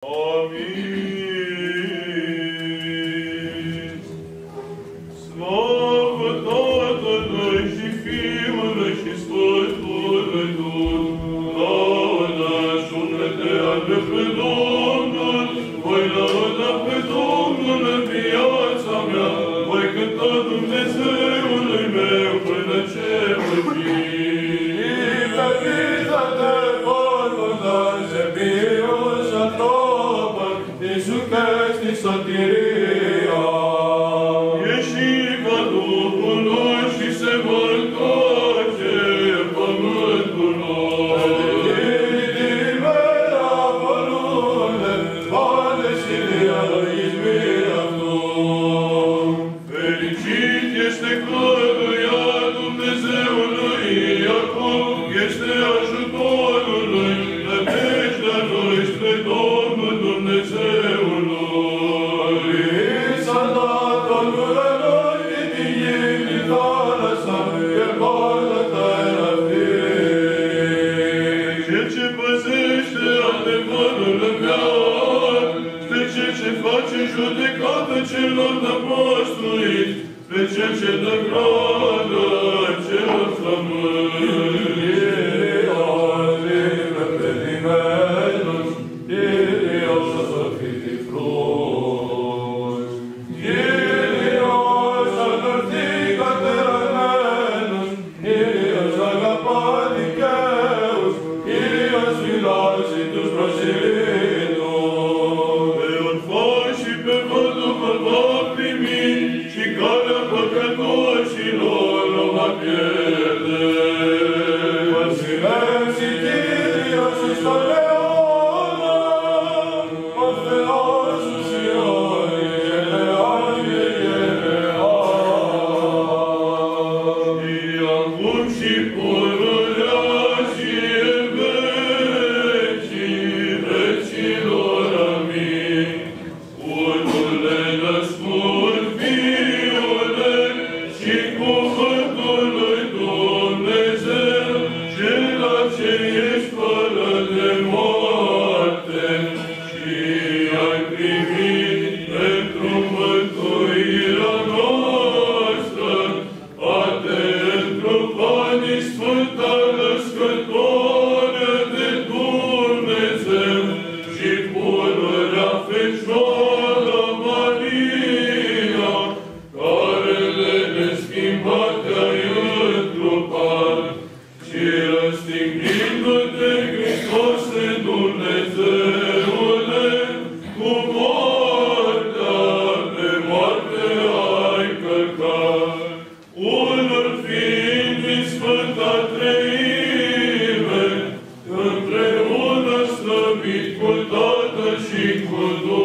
Amin. Slavă Tatălui și Fiului și Sfântului Duh, laudă și unetea pe Domnul, voi lăuda pe Domnul în viața mea, voi cânta Dumnezeului meu până ce voi fi. Sotiria. Ieșiva Duhului și se vor întoarce pământul lor. Inimera părule, vale și via izbirea tu. Fericit este căruia Dumnezeului Iacov, este ajutorul lui, nădejdea lui spre Domnul Dumnezeul lui. Cel ce păzește adevărul în viață, spre cel ce face judecată celor năpăstuiți, spre cel ce dă gradă celor flămânzi. Pe orfani și pe văduvă va primi, și calea păcătoșilor o va pierde. Și acum și pururea și în vecii vecilor, amin. Unule născut Fiule și cuvântul lui Dumnezeu, cela ce ești fără de moarte, și ai primit pentru mântuirea noastră, a te întrupani Sfânta Născătoare de Dumnezeu și pururea Fecioară Maria, care de neschimbate ai întrupat, și răstignindu-te, Hristoase Dumnezeule, cu moartea pe moarte ai călcat. Unul fiind din Sfânta Treime, împreună slăvit cu Tatăl și cu Duh,